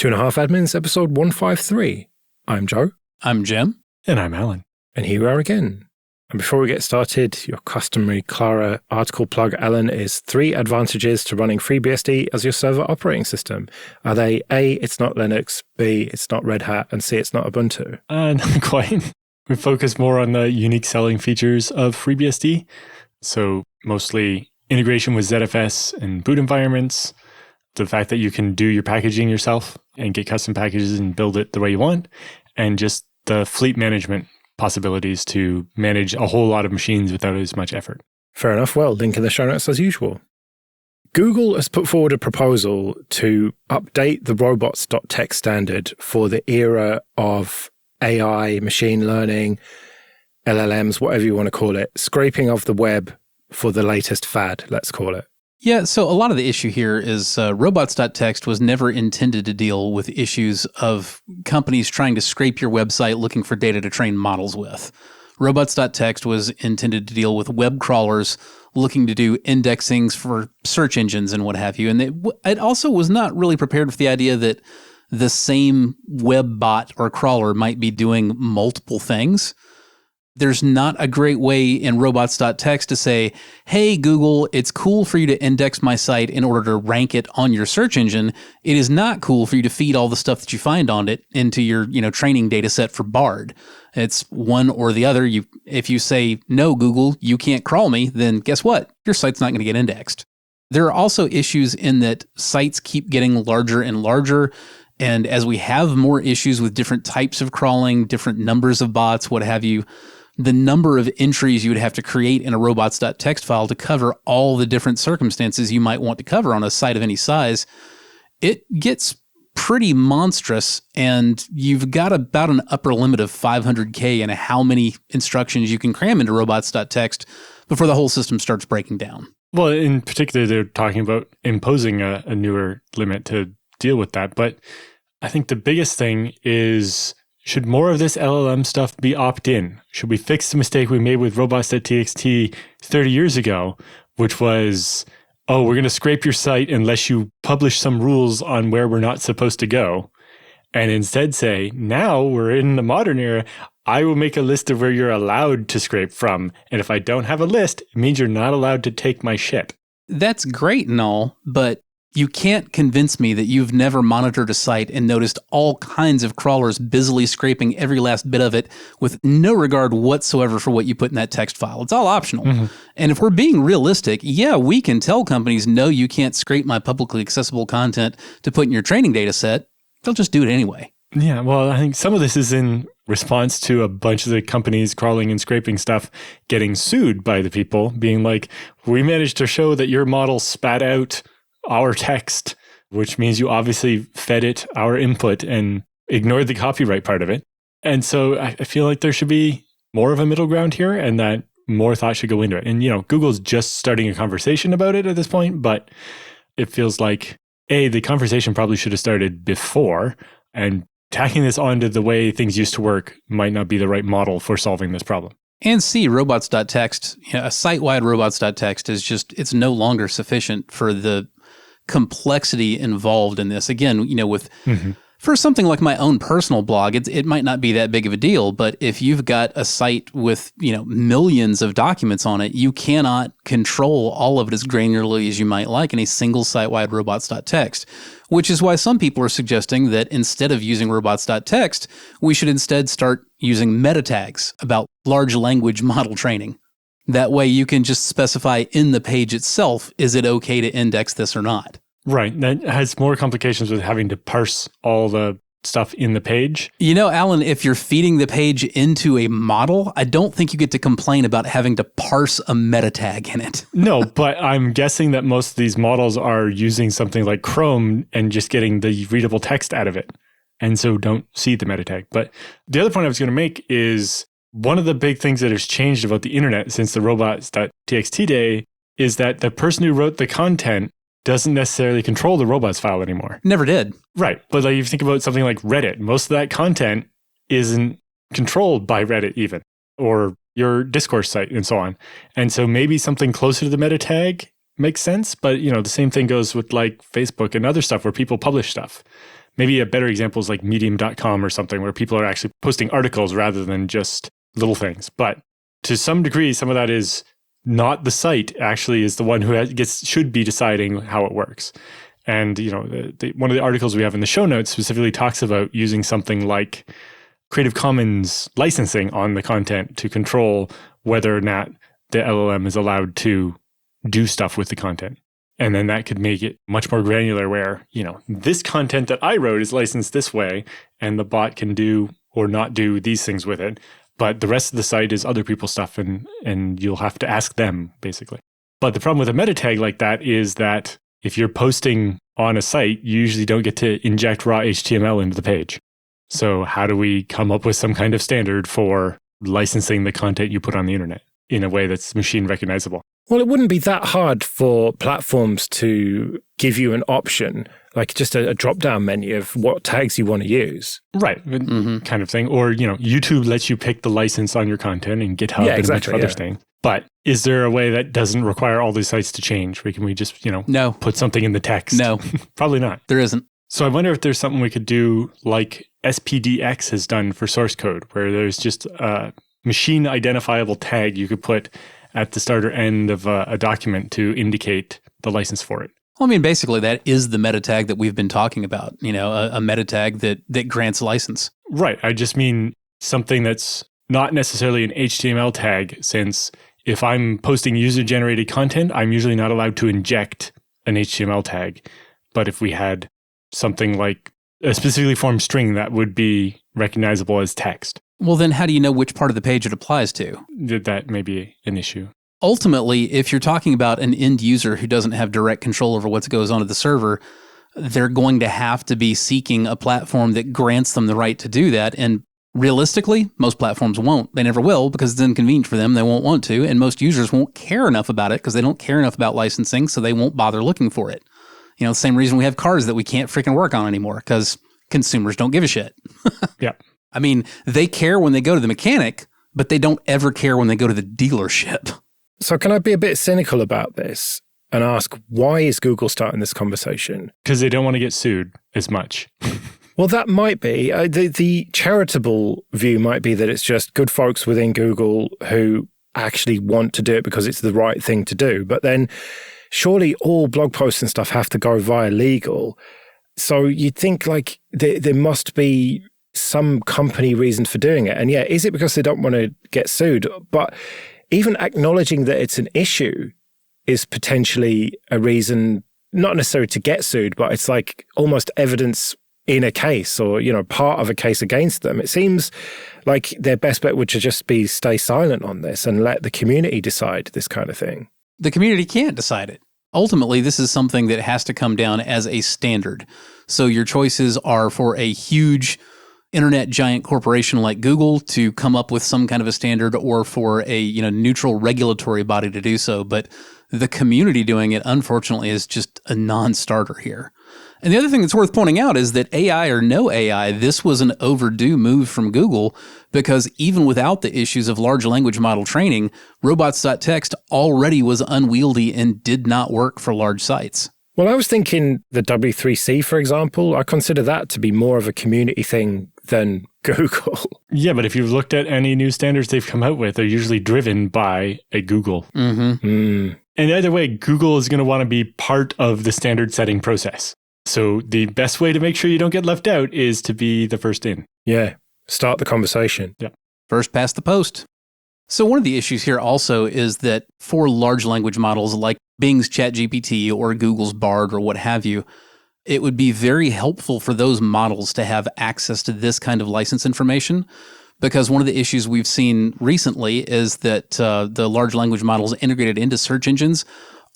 Two and a Half Admins, episode 153. I'm Joe. I'm Jim. And I'm Alan. And here we are again. And before we get started, your customary Clara article plug, Alan, is 3 advantages to running FreeBSD as your server operating system. Are they A, it's not Linux, B, it's not Red Hat, and C, it's not Ubuntu? Not quite. We focus more on the unique selling features of FreeBSD. So mostly integration with ZFS and boot environments, the fact that you can do your packaging yourself and get custom packages and build it the way you want, and just the fleet management possibilities to manage a whole lot of machines without as much effort. Fair enough. Well, link in the show notes as usual. Google has put forward a proposal to update the robots.txt standard for the era of AI, machine learning, LLMs, whatever you want to call it, scraping of the web for the latest fad, let's call it. Yeah, so a lot of the issue here is robots.txt was never intended to deal with issues of companies trying to scrape your website looking for data to train models with. Robots.txt was intended to deal with web crawlers looking to do indexings for search engines and what have you. And it also was not really prepared for the idea that the same web bot or crawler might be doing multiple things. There's not a great way in robots.txt to say, hey, Google, it's cool for you to index my site in order to rank it on your search engine. It is not cool for you to feed all the stuff that you find on it into your, training data set for Bard. It's one or the other. If you say, no, Google, you can't crawl me, then guess what? Your site's not going to get indexed. There are also issues in that sites keep getting larger and larger. And as we have more issues with different types of crawling, different numbers of bots, what have you, the number of entries you would have to create in a robots.txt file to cover all the different circumstances you might want to cover on a site of any size, it gets pretty monstrous, and you've got about an upper limit of 500K in how many instructions you can cram into robots.txt before the whole system starts breaking down. Well, in particular, they're talking about imposing a newer limit to deal with that. But I think the biggest thing is, should more of this LLM stuff be opt-in? Should we fix the mistake we made with robots.txt 30 years ago, which was, oh, we're going to scrape your site unless you publish some rules on where we're not supposed to go, and instead say, now we're in the modern era, I will make a list of where you're allowed to scrape from, and if I don't have a list, it means you're not allowed to take my shit. That's great and all, but you can't convince me that you've never monitored a site and noticed all kinds of crawlers busily scraping every last bit of it with no regard whatsoever for what you put in that text file. It's all optional. Mm-hmm. And if we're being realistic, yeah, we can tell companies, no, you can't scrape my publicly accessible content to put in your training data set. They'll just do it anyway. Yeah, well, I think some of this is in response to a bunch of the companies crawling and scraping stuff getting sued by the people, being like, we managed to show that your model spat out our text, which means you obviously fed it our input and ignored the copyright part of it. And so I feel like there should be more of a middle ground here, and that more thought should go into it. And, Google's just starting a conversation about it at this point, but it feels like, A, the conversation probably should have started before, and tacking this onto the way things used to work might not be the right model for solving this problem. And C, robots.txt, a site-wide robots.txt is it's no longer sufficient for the complexity involved in this. Again, for something like my own personal blog, it might not be that big of a deal, but if you've got a site with, millions of documents on it, you cannot control all of it as granularly as you might like in a single site-wide robots.txt, which is why some people are suggesting that instead of using robots.txt, we should instead start using meta tags about large language model training. That way you can just specify in the page itself, is it okay to index this or not? Right. That has more complications with having to parse all the stuff in the page. Alan, if you're feeding the page into a model, I don't think you get to complain about having to parse a meta tag in it. No, but I'm guessing that most of these models are using something like Chrome and just getting the readable text out of it, and so don't see the meta tag. But the other point I was going to make is, one of the big things that has changed about the internet since the robots.txt day is that the person who wrote the content doesn't necessarily control the robots file anymore. Never did. Right. But if you think about something like Reddit, most of that content isn't controlled by Reddit even, or your discourse site and so on. And so maybe something closer to the meta tag makes sense. But, the same thing goes with like Facebook and other stuff where people publish stuff. Maybe a better example is like medium.com or something where people are actually posting articles rather than just little things. But to some degree, some of that is not the site actually is the one who should be deciding how it works. And, one of the articles we have in the show notes specifically talks about using something like Creative Commons licensing on the content to control whether or not the LLM is allowed to do stuff with the content. And then that could make it much more granular where, this content that I wrote is licensed this way, and the bot can do or not do these things with it. But the rest of the site is other people's stuff, and you'll have to ask them, basically. But the problem with a meta tag like that is that if you're posting on a site, you usually don't get to inject raw HTML into the page. So how do we come up with some kind of standard for licensing the content you put on the internet in a way that's machine recognizable? Well, it wouldn't be that hard for platforms to give you an option, like just a drop-down menu of what tags you want to use. Right, kind of thing. Or, YouTube lets you pick the license on your content and GitHub and a bunch of other things. But is there a way that doesn't require all these sites to change? Can we just, No. put something in the text? No. Probably not. There isn't. So I wonder if there's something we could do like SPDX has done for source code, where there's just a machine identifiable tag you could put at the start or end of a document to indicate the license for it. Well, basically that is the meta tag that we've been talking about, a meta tag that grants license. Right. I just mean something that's not necessarily an HTML tag, since if I'm posting user-generated content, I'm usually not allowed to inject an HTML tag. But if we had something like a specifically formed string that would be recognizable as text. Well, then how do you know which part of the page it applies to? That may be an issue. Ultimately, if you're talking about an end user who doesn't have direct control over what goes on at the server, they're going to have to be seeking a platform that grants them the right to do that. And realistically, most platforms won't. They never will because it's inconvenient for them. They won't want to. And most users won't care enough about it because they don't care enough about licensing, so they won't bother looking for it. The same reason we have cars that we can't freaking work on anymore because consumers don't give a shit. Yeah. They care when they go to the mechanic, but they don't ever care when they go to the dealership. So can I be a bit cynical about this and ask, why is Google starting this conversation? Because they don't want to get sued as much. Well, that might be. The charitable view might be that it's just good folks within Google who actually want to do it because it's the right thing to do. But then surely all blog posts and stuff have to go via legal. So you'd think like there must be some company reason for doing it. And yeah, is it because they don't want to get sued? But even acknowledging that it's an issue is potentially a reason, not necessarily to get sued, but it's like almost evidence in a case or, part of a case against them. It seems like their best bet would just be stay silent on this and let the community decide this kind of thing. The community can't decide it. Ultimately, this is something that has to come down as a standard. So your choices are for a huge internet giant corporation like Google to come up with some kind of a standard, or for a neutral regulatory body to do so. But the community doing it, unfortunately, is just a non-starter here. And the other thing that's worth pointing out is that AI or no AI, this was an overdue move from Google, because even without the issues of large language model training, robots.txt already was unwieldy and did not work for large sites. Well, I was thinking the W3C, for example, I consider that to be more of a community thing than Google. Yeah, but if you've looked at any new standards they've come out with, they're usually driven by a Google. Mm-hmm. And either way, Google is going to want to be part of the standard setting process. So the best way to make sure you don't get left out is to be the first in. Yeah, start the conversation. Yeah. First past the post. So one of the issues here also is that for large language models like Bing's ChatGPT or Google's Bard or what have you, it would be very helpful for those models to have access to this kind of license information, because one of the issues we've seen recently is that the large language models integrated into search engines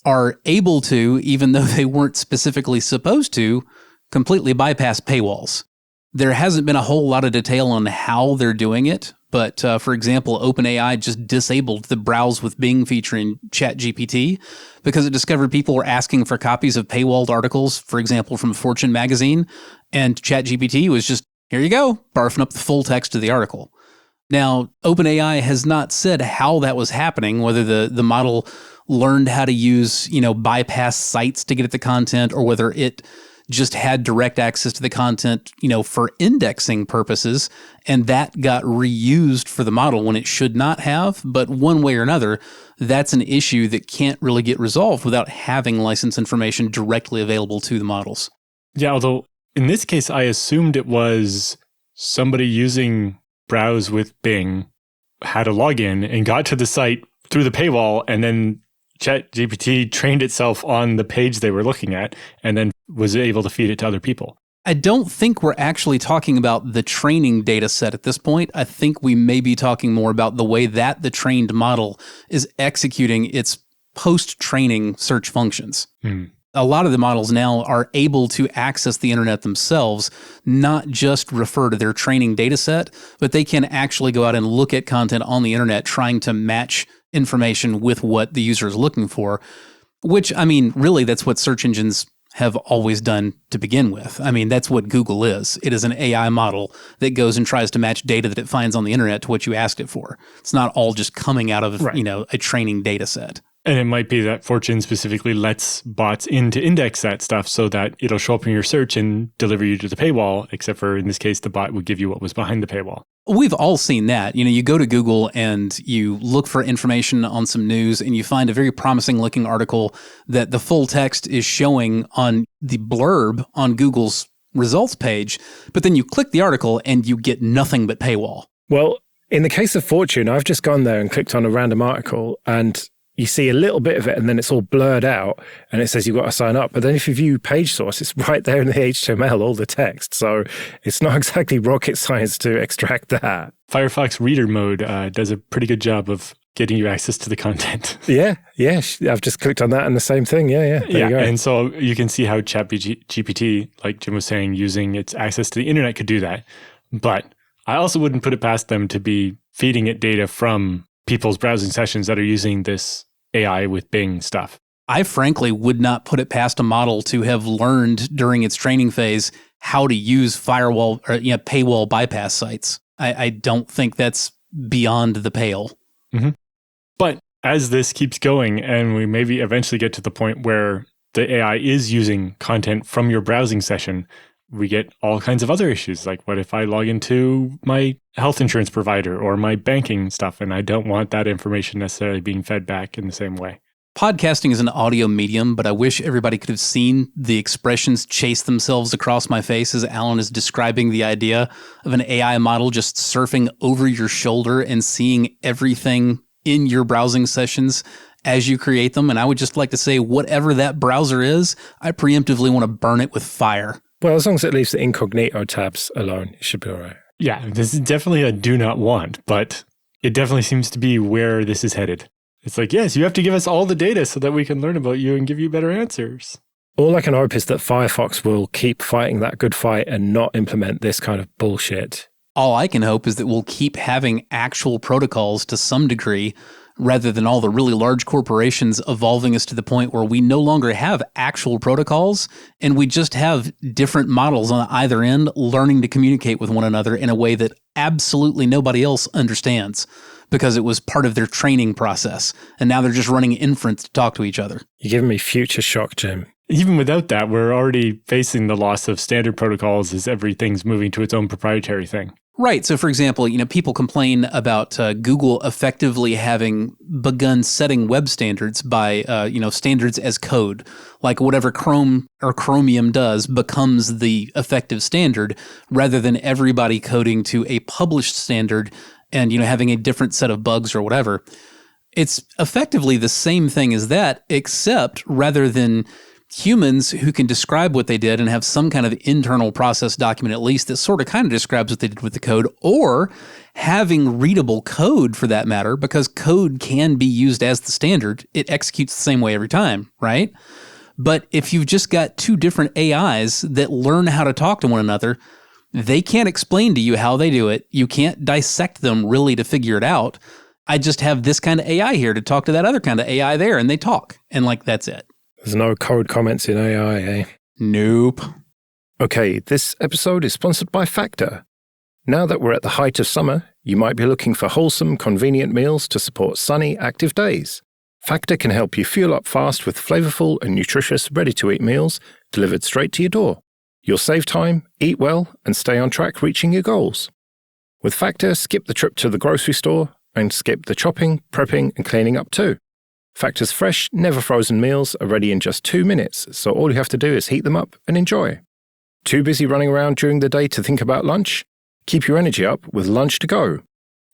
are able to, even though they weren't specifically supposed to, completely bypass paywalls. There hasn't been a whole lot of detail on how they're doing it, but for example, OpenAI just disabled the Browse with Bing feature in ChatGPT because it discovered people were asking for copies of paywalled articles, for example, from Fortune magazine, and ChatGPT was just, here you go, barfing up the full text of the article. Now, OpenAI has not said how that was happening, whether the model learned how to use, bypass sites to get at the content, or whether it just had direct access to the content, for indexing purposes, and that got reused for the model when it should not have. But one way or another, that's an issue that can't really get resolved without having license information directly available to the models. Yeah, although in this case, I assumed it was somebody using Browse with Bing had a login and got to the site through the paywall, and then ChatGPT trained itself on the page they were looking at and then was able to feed it to other people. I don't think we're actually talking about the training data set at this point. I think we may be talking more about the way that the trained model is executing its post-training search functions. A lot of the models now are able to access the internet themselves, not just refer to their training data set, but they can actually go out and look at content on the internet trying to match information with what the user is looking for, which, really, that's what search engines have always done to begin with. That's what Google is. It is an AI model that goes and tries to match data that it finds on the internet to what you asked it for. It's not all just coming out of, a training data set. And it might be that Fortune specifically lets bots in to index that stuff so that it'll show up in your search and deliver you to the paywall, except for in this case, the bot would give you what was behind the paywall. We've all seen that. You go to Google and you look for information on some news and you find a very promising looking article that the full text is showing on the blurb on Google's results page, but then you click the article and you get nothing but paywall. Well, in the case of Fortune, I've just gone there and clicked on a random article and you see a little bit of it and then it's all blurred out and it says you've got to sign up. But then if you view page source, it's right there in the HTML, all the text. So it's not exactly rocket science to extract that. Firefox Reader Mode does a pretty good job of getting you access to the content. Yeah. I've just clicked on that and the same thing. Yeah. There you go. And so you can see how ChatGPT, like Jim was saying, using its access to the internet could do that. But I also wouldn't put it past them to be feeding it data from people's browsing sessions that are using this AI with Bing stuff. I frankly would not put it past a model to have learned during its training phase how to use firewall or paywall bypass sites. I don't think that's beyond the pale. Mm-hmm. But as this keeps going and we maybe eventually get to the point where the AI is using content from your browsing session, we get all kinds of other issues. Like, what if I log into my health insurance provider or my banking stuff, and I don't want that information necessarily being fed back in the same way? Podcasting is an audio medium, but I wish everybody could have seen the expressions chase themselves across my face as Alan is describing the idea of an AI model just surfing over your shoulder and seeing everything in your browsing sessions as you create them. And I would just like to say, whatever that browser is, I preemptively want to burn it with fire. Well, as long as it leaves the incognito tabs alone, it should be all right. Yeah, this is definitely a do not want, but it definitely seems to be where this is headed. It's like, yes, you have to give us all the data so that we can learn about you and give you better answers. All I can hope is that Firefox will keep fighting that good fight and not implement this kind of bullshit. All I can hope is that we'll keep having actual protocols to some degree, rather than all the really large corporations evolving us to the point where we no longer have actual protocols and we just have different models on either end learning to communicate with one another in a way that absolutely nobody else understands because it was part of their training process. And now they're just running inference to talk to each other. You're giving me future shock, Jim. Even without that, we're already facing the loss of standard protocols as everything's moving to its own proprietary thing. Right. So, for example, people complain about Google effectively having begun setting web standards by, standards as code. Like whatever Chrome or Chromium does becomes the effective standard rather than everybody coding to a published standard and, having a different set of bugs or whatever. It's effectively the same thing as that, except rather than humans who can describe what they did and have some kind of internal process document at least that sort of kind of describes what they did with the code, or having readable code for that matter, because code can be used as the standard. It executes the same way every time, right? But if you've just got two different AIs that learn how to talk to one another, they can't explain to you how they do it. You can't dissect them really to figure it out. I just have this kind of AI here to talk to that other kind of AI there, and they talk. And that's it. There's no code comments in AI, eh? Nope. Okay, this episode is sponsored by Factor. Now that we're at the height of summer, you might be looking for wholesome, convenient meals to support sunny, active days. Factor can help you fuel up fast with flavorful and nutritious ready-to-eat meals delivered straight to your door. You'll save time, eat well, and stay on track reaching your goals. With Factor, skip the trip to the grocery store and skip the chopping, prepping, and cleaning up too. Factor's fresh, never frozen meals are ready in just 2 minutes, so all you have to do is heat them up and enjoy. Too busy running around during the day to think about lunch? Keep your energy up with Lunch to Go.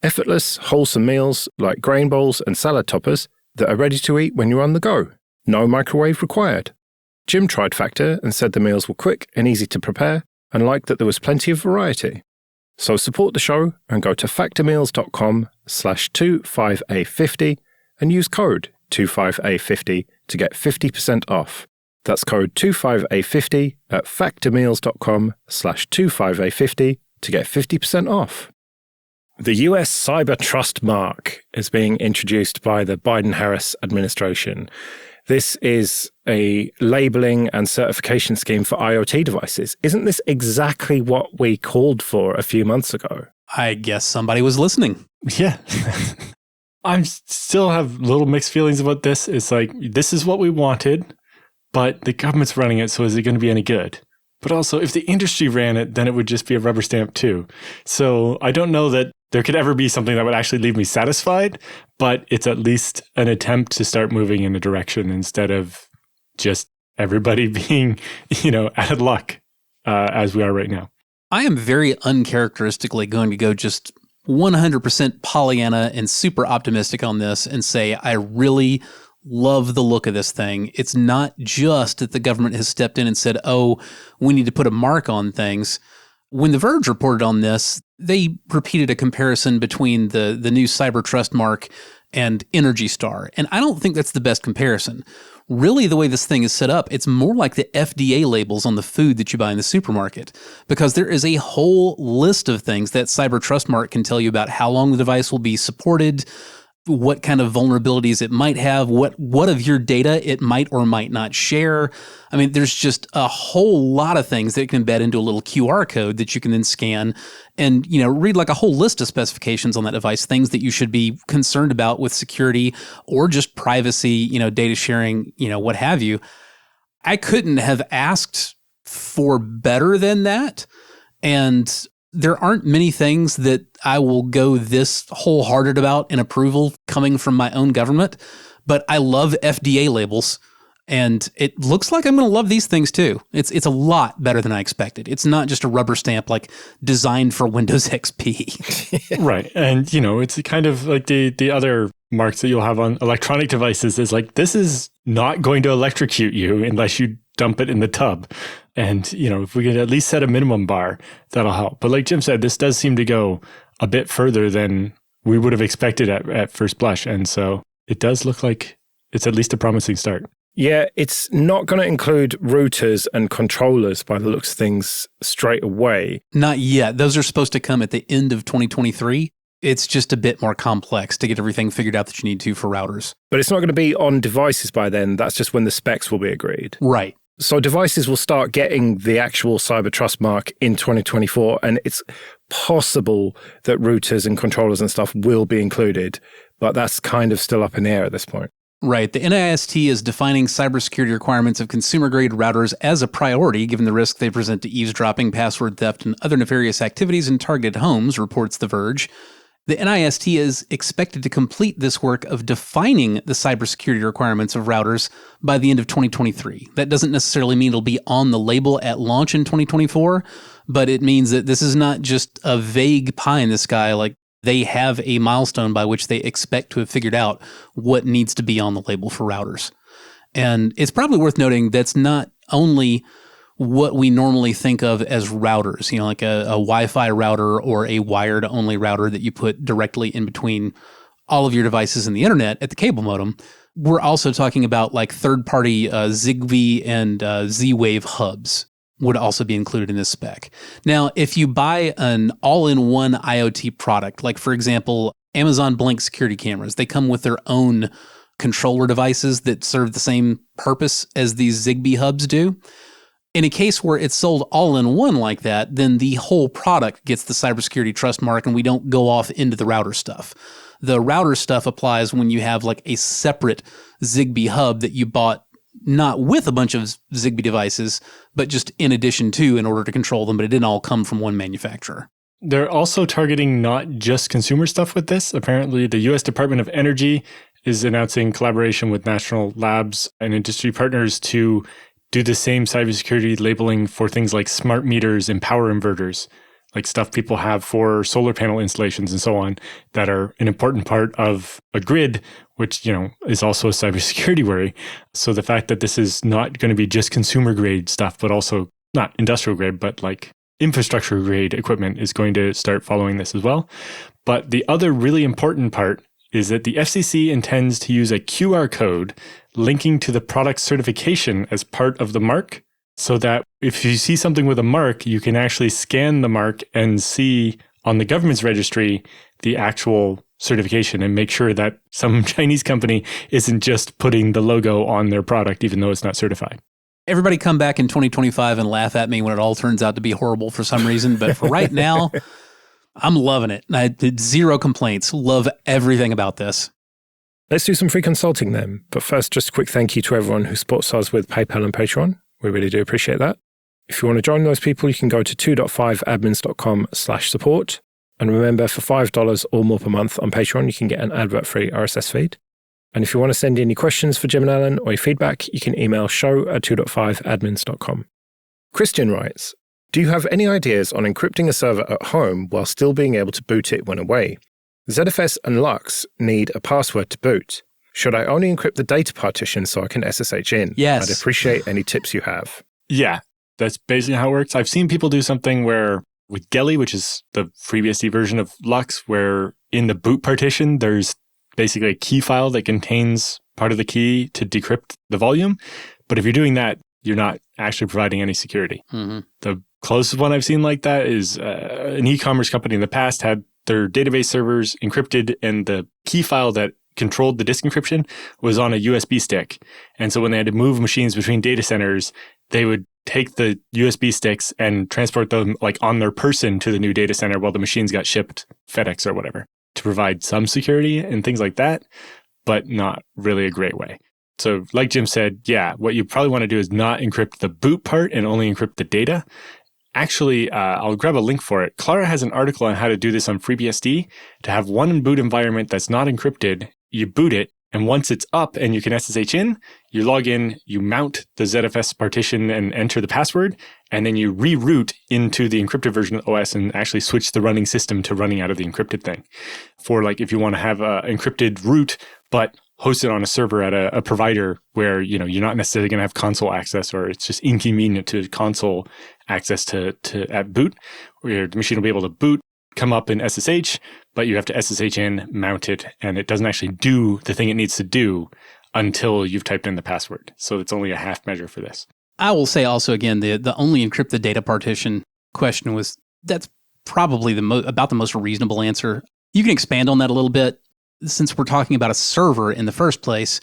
Effortless, wholesome meals like grain bowls and salad toppers that are ready to eat when you're on the go. No microwave required. Jim tried Factor and said the meals were quick and easy to prepare and liked that there was plenty of variety. So support the show and go to factormeals.com/25A50 and use code 25A50 to get 50% off. That's code 25A50 at factormeals.com/25A50 to get 50% off. The US Cyber Trust Mark is being introduced by the Biden-Harris administration. This is a labeling and certification scheme for IoT devices. Isn't this exactly what we called for a few months ago? I guess somebody was listening. Yeah. I still have little mixed feelings about this. It's like, this is what we wanted, but the government's running it, so is it going to be any good? But also, if the industry ran it, then it would just be a rubber stamp too. So I don't know that there could ever be something that would actually leave me satisfied, but it's at least an attempt to start moving in a direction instead of just everybody being, out of luck as we are right now. I am very uncharacteristically going to go just 100% Pollyanna and super optimistic on this and say I really love the look of this thing. It's not just that the government has stepped in and said, oh, we need to put a mark on things. When The Verge reported on this, they repeated a comparison between the new Cyber Trust Mark and Energy Star. And I don't think that's the best comparison. Really, the way this thing is set up, it's more like the FDA labels on the food that you buy in the supermarket, because there is a whole list of things that Cyber Trust Mark can tell you about how long the device will be supported, what kind of vulnerabilities it might have, what of your data it might or might not share. I mean, there's just a whole lot of things that can embed into a little QR code that you can then scan and, read like a whole list of specifications on that device, things that you should be concerned about with security or just privacy, data sharing, what have you. I couldn't have asked for better than that. And there aren't many things that I will go this wholehearted about in approval coming from my own government, but I love FDA labels, and it looks like I'm going to love these things too. It's a lot better than I expected. It's not just a rubber stamp like designed for Windows XP. Right. And, it's kind of like the other marks that you'll have on electronic devices is like, this is not going to electrocute you unless you dump it in the tub. And, if we could at least set a minimum bar, that'll help. But like Jim said, this does seem to go a bit further than we would have expected at first blush. And so it does look like it's at least a promising start. Yeah, it's not going to include routers and controllers by the looks of things straight away. Not yet. Those are supposed to come at the end of 2023. It's just a bit more complex to get everything figured out that you need to for routers. But it's not going to be on devices by then. That's just when the specs will be agreed. Right. So devices will start getting the actual Cyber Trust Mark in 2024, and it's possible that routers and controllers and stuff will be included, but that's kind of still up in the air at this point. Right. The NIST is defining cybersecurity requirements of consumer-grade routers as a priority, given the risk they present to eavesdropping, password theft, and other nefarious activities in targeted homes, reports The Verge. The NIST is expected to complete this work of defining the cybersecurity requirements of routers by the end of 2023. That doesn't necessarily mean it'll be on the label at launch in 2024, but it means that this is not just a vague pie in the sky. Like, they have a milestone by which they expect to have figured out what needs to be on the label for routers. And it's probably worth noting that's not only what we normally think of as routers, like a Wi-Fi router or a wired-only router that you put directly in between all of your devices and the internet at the cable modem. We're also talking about like third-party Zigbee and Z-Wave hubs would also be included in this spec. Now, if you buy an all-in-one IoT product, like for example, Amazon Blink security cameras, they come with their own controller devices that serve the same purpose as these Zigbee hubs do. In a case where it's sold all in one like that, then the whole product gets the cybersecurity trust mark and we don't go off into the router stuff. The router stuff applies when you have like a separate Zigbee hub that you bought not with a bunch of Zigbee devices, but just in addition to in order to control them, but it didn't all come from one manufacturer. They're also targeting not just consumer stuff with this. Apparently, the U.S. Department of Energy is announcing collaboration with national labs and industry partners to do the same cybersecurity labeling for things like smart meters and power inverters, like stuff people have for solar panel installations and so on, that are an important part of a grid, which, is also a cybersecurity worry. So the fact that this is not going to be just consumer grade stuff, but also not industrial grade, but like infrastructure grade equipment is going to start following this as well. But the other really important part is that the FCC intends to use a QR code linking to the product certification as part of the mark, so that if you see something with a mark, you can actually scan the mark and see on the government's registry the actual certification and make sure that some Chinese company isn't just putting the logo on their product, even though it's not certified. Everybody come back in 2025 and laugh at me when it all turns out to be horrible for some reason. But for right now, I'm loving it. I did zero complaints. Love everything about this. Let's do some free consulting then. But first, just a quick thank you to everyone who supports us with PayPal and Patreon. We really do appreciate that. If you want to join those people, you can go to 2.5admins.com/support. And remember, for $5 or more per month on Patreon, you can get an advert-free RSS feed. And if you want to send any questions for Jim and Alan or your feedback, you can email show@2.5admins.com. Christian writes, do you have any ideas on encrypting a server at home while still being able to boot it when away? ZFS and Lux need a password to boot. Should I only encrypt the data partition so I can SSH in? Yes. I'd appreciate any tips you have. Yeah, that's basically how it works. I've seen people do something where with Geli, which is the FreeBSD version of Lux, where in the boot partition, there's basically a key file that contains part of the key to decrypt the volume. But if you're doing that, you're not actually providing any security. Mm-hmm. The closest one I've seen like that is an e-commerce company in the past had their database servers encrypted, and the key file that controlled the disk encryption was on a USB stick. And so when they had to move machines between data centers, they would take the USB sticks and transport them like on their person to the new data center while the machines got shipped FedEx or whatever, to provide some security and things like that, but not really a great way. So like Jim said, yeah, what you probably want to do is not encrypt the boot part and only encrypt the data. Actually, I'll grab a link for it. Clara has an article on how to do this on FreeBSD. To have one boot environment that's not encrypted, you boot it, and once it's up and you can SSH in, you log in, you mount the ZFS partition and enter the password, and then you reroute into the encrypted version of the OS and actually switch the running system to running out of the encrypted thing. For like if you want to have an encrypted root, but host it on a server at a provider where, you're not necessarily going to have console access, or it's just inconvenient to console access to at boot, where the machine will be able to boot, come up in SSH, but you have to SSH in, mount it, and it doesn't actually do the thing it needs to do until you've typed in the password. So it's only a half measure for this. I will say also, again, the only encrypt the data partition question that's probably about the most reasonable answer. You can expand on that a little bit. Since we're talking about a server in the first place,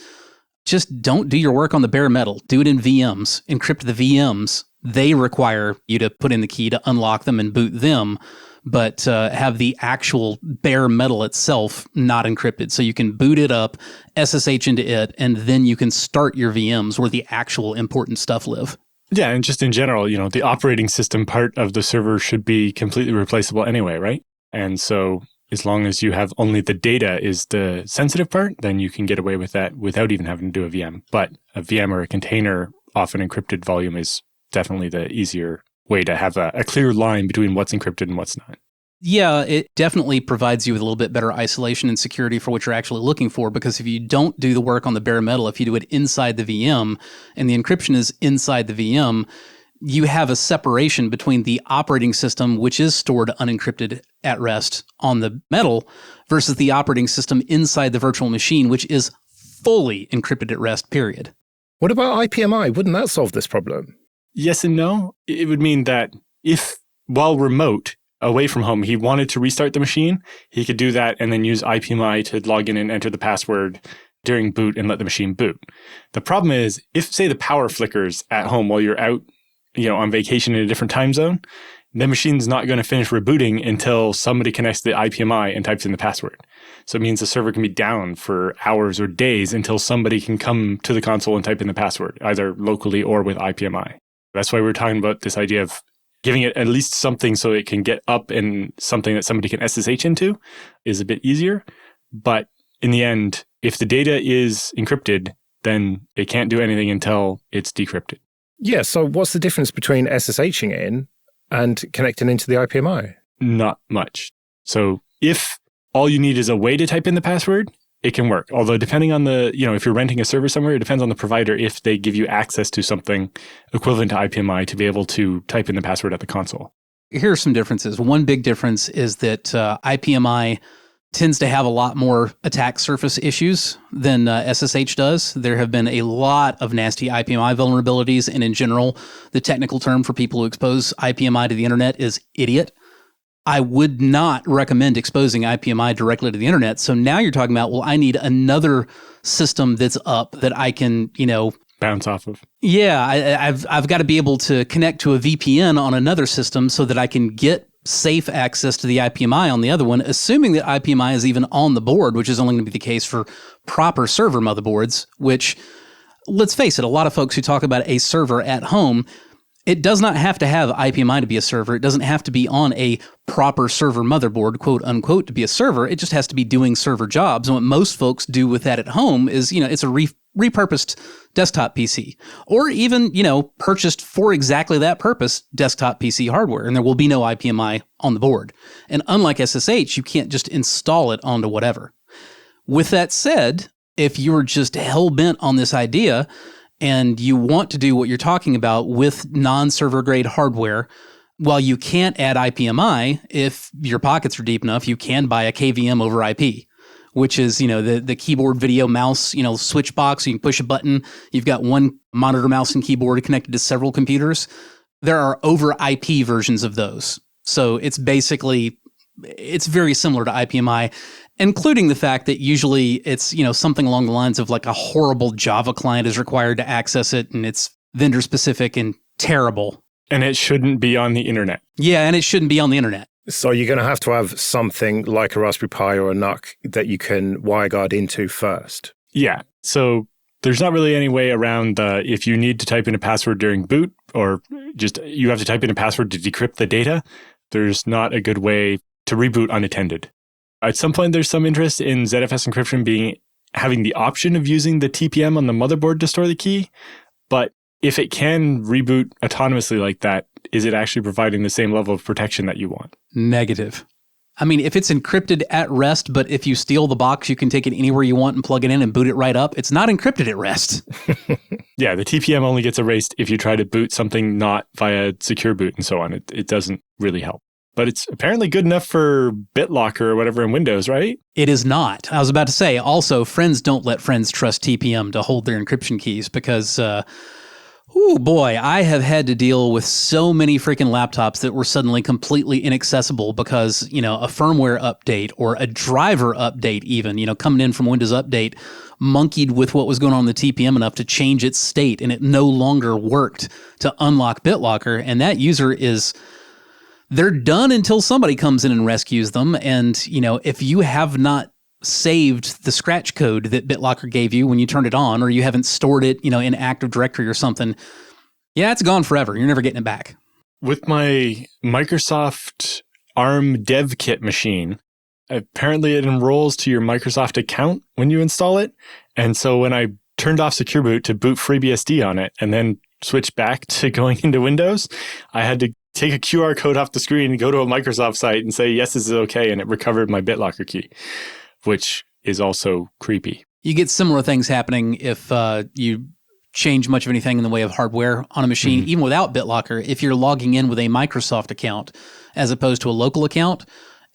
just don't do your work on the bare metal. Do it in VMs. Encrypt the VMs. They require you to put in the key to unlock them and boot them, but have the actual bare metal itself not encrypted. So you can boot it up, SSH into it, and then you can start your VMs where the actual important stuff live. Yeah, and just in general, the operating system part of the server should be completely replaceable anyway, right? And so as long as you have only the data is the sensitive part, then you can get away with that without even having to do a VM. But a VM or a container off an encrypted volume is definitely the easier way to have a clear line between what's encrypted and what's not. Yeah, it definitely provides you with a little bit better isolation and security for what you're actually looking for, because if you don't do the work on the bare metal, if you do it inside the VM and the encryption is inside the VM, you have a separation between the operating system, which is stored unencrypted at rest on the metal, versus the operating system inside the virtual machine, which is fully encrypted at rest, period. What about IPMI? Wouldn't that solve this problem? Yes and no. It would mean that if, while remote, away from home, he wanted to restart the machine, he could do that and then use IPMI to log in and enter the password during boot and let the machine boot. The problem is, if, say, the power flickers at home while you're out, on vacation in a different time zone, the machine's not going to finish rebooting until somebody connects to the IPMI and types in the password. So it means the server can be down for hours or days until somebody can come to the console and type in the password, either locally or with IPMI. That's why we're talking about this idea of giving it at least something so it can get up and something that somebody can SSH into is a bit easier. But in the end, if the data is encrypted, then it can't do anything until it's decrypted. Yeah, so what's the difference between SSHing in and connecting into the IPMI? Not much. So if all you need is a way to type in the password, it can work. Although depending on if you're renting a server somewhere, it depends on the provider if they give you access to something equivalent to IPMI to be able to type in the password at the console. Here are some differences. One big difference is that IPMI tends to have a lot more attack surface issues than SSH does. There have been a lot of nasty IPMI vulnerabilities, and in general, the technical term for people who expose IPMI to the internet is idiot. I would not recommend exposing IPMI directly to the internet. So now you're talking about, well, I need another system that's up that I can, bounce off of. Yeah, I've got to be able to connect to a VPN on another system so that I can get safe access to the IPMI on the other one, assuming that IPMI is even on the board, which is only going to be the case for proper server motherboards, which, let's face it, a lot of folks who talk about a server at home, it does not have to have IPMI to be a server. It doesn't have to be on a proper server motherboard, quote unquote, to be a server. It just has to be doing server jobs. And what most folks do with that at home is, it's a repurposed desktop PC, or even, purchased for exactly that purpose desktop PC hardware, and there will be no IPMI on the board. And unlike SSH, you can't just install it onto whatever. With that said, if you're just hell-bent on this idea and you want to do what you're talking about with non-server grade hardware, while you can't add IPMI, if your pockets are deep enough, you can buy a KVM over IP, which is, the keyboard, video, mouse, switch box. You can push a button. You've got one monitor, mouse, and keyboard connected to several computers. There are over IP versions of those. So it's very similar to IPMI, including the fact that usually it's, something along the lines of like a horrible Java client is required to access it, and it's vendor specific and terrible. And it shouldn't be on the internet. Yeah, and it shouldn't be on the internet. So you're going to have something like a Raspberry Pi or a NUC that you can WireGuard into first. Yeah. So there's not really any way around if you need to type in a password during boot, or just you have to type in a password to decrypt the data, there's not a good way to reboot unattended. At some point, there's some interest in ZFS encryption having the option of using the TPM on the motherboard to store the key. But if it can reboot autonomously like that, is it actually providing the same level of protection that you want? Negative. I mean, if it's encrypted at rest, but if you steal the box, you can take it anywhere you want and plug it in and boot it right up, it's not encrypted at rest. Yeah, the TPM only gets erased if you try to boot something not via secure boot and so on. It doesn't really help. But it's apparently good enough for BitLocker or whatever in Windows, right? It is not. I was about to say, also, friends don't let friends trust TPM to hold their encryption keys because, I have had to deal with so many freaking laptops that were suddenly completely inaccessible because, a firmware update or a driver update even, coming in from Windows Update, monkeyed with what was going on in the TPM enough to change its state, and it no longer worked to unlock BitLocker. And that user they're done until somebody comes in and rescues them. And, if you have not saved the scratch code that BitLocker gave you when you turned it on, or you haven't stored it, in Active Directory or something, yeah, it's gone forever. You're never getting it back. With my Microsoft ARM dev kit machine, apparently it enrolls to your Microsoft account when you install it. And so when I turned off Secure Boot to boot FreeBSD on it and then switch back to going into Windows, I had to take a QR code off the screen and go to a Microsoft site and say, yes, this is okay. And it recovered my BitLocker key, which is also creepy. You get similar things happening if you change much of anything in the way of hardware on a machine, even without BitLocker. If you're logging in with a Microsoft account as opposed to a local account,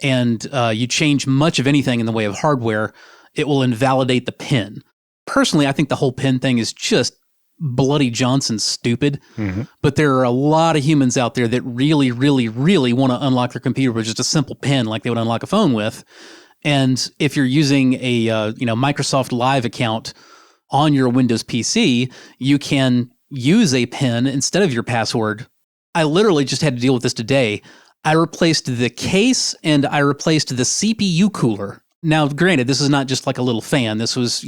and you change much of anything in the way of hardware, it will invalidate the PIN. Personally, I think the whole PIN thing is just bloody Johnson stupid. But there are a lot of humans out there that really, really, really want to unlock their computer with just a simple PIN like they would unlock a phone with. And if you're using a Microsoft Live account on your Windows PC, you can use a PIN instead of your password I literally just had to deal with this today. I replaced the case and I replaced the CPU cooler. Now, granted, this is not just like a little fan. This was,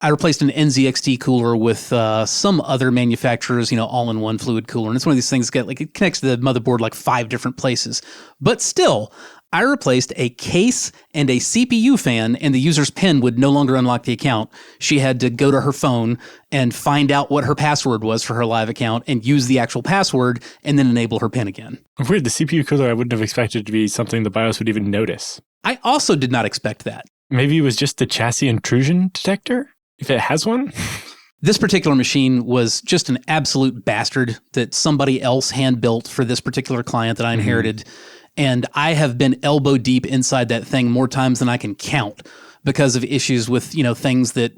I replaced an NZXT cooler with some other manufacturer's, all-in-one fluid cooler. And it's one of these things that it connects to the motherboard like 5 different places. But still, I replaced a case and a CPU fan, and the user's PIN would no longer unlock the account. She had to go to her phone and find out what her password was for her live account and use the actual password and then enable her PIN again. Weird. The CPU cooler, I wouldn't have expected to be something the BIOS would even notice. I also did not expect that. Maybe it was just the chassis intrusion detector, if it has one. This particular machine was just an absolute bastard that somebody else hand-built for this particular client that I inherited. And I have been elbow deep inside that thing more times than I can count because of issues with, things that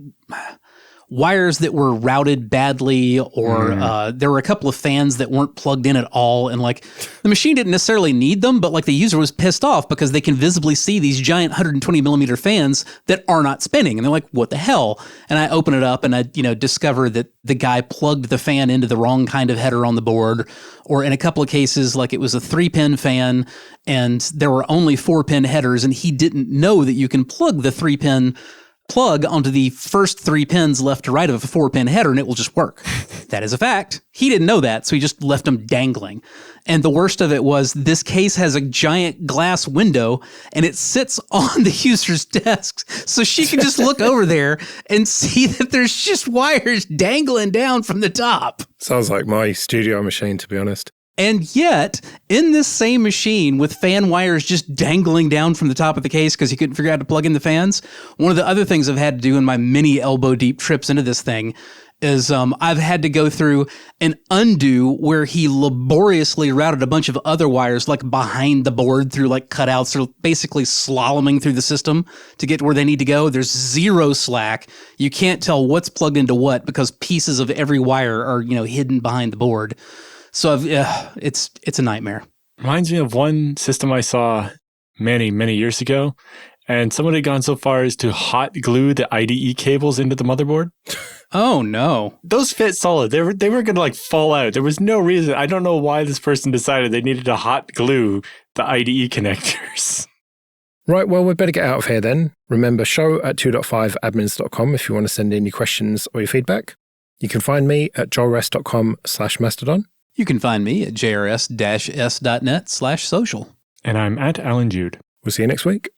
wires that were routed badly, or there were a couple of fans that weren't plugged in at all. And the machine didn't necessarily need them, but the user was pissed off because they can visibly see these giant 120 millimeter fans that are not spinning. And they're like, what the hell? And I open it up and I, discover that the guy plugged the fan into the wrong kind of header on the board. Or in a couple of cases, it was a 3-pin fan and there were only 4-pin headers, and he didn't know that you can plug the 3-pin plug onto the first 3 pins left to right of a 4-pin header and it will just work. That is a fact. He didn't know that, so he just left them dangling. And the worst of it was this case has a giant glass window and it sits on the user's desk, so she can just look over there and see that there's just wires dangling down from the top. Sounds like my studio machine, to be honest. And yet, in this same machine with fan wires just dangling down from the top of the case because he couldn't figure out how to plug in the fans, one of the other things I've had to do in my many elbow deep trips into this thing is I've had to go through an undo where he laboriously routed a bunch of other wires behind the board through cutouts, or basically slaloming through the system to get to where they need to go. There's zero slack. You can't tell what's plugged into what because pieces of every wire are, hidden behind the board. So it's a nightmare. Reminds me of one system I saw many, many years ago, and someone had gone so far as to hot glue the IDE cables into the motherboard. Oh, no. Those fit solid. They were going to fall out. There was no reason. I don't know why this person decided they needed to hot glue the IDE connectors. Right, well, we'd better get out of here then. Remember, show@2.5admins.com if you want to send in your questions or your feedback. You can find me at joelrest.com/mastodon. You can find me at jrs-s.net/social. And I'm at Alan Jude. We'll see you next week.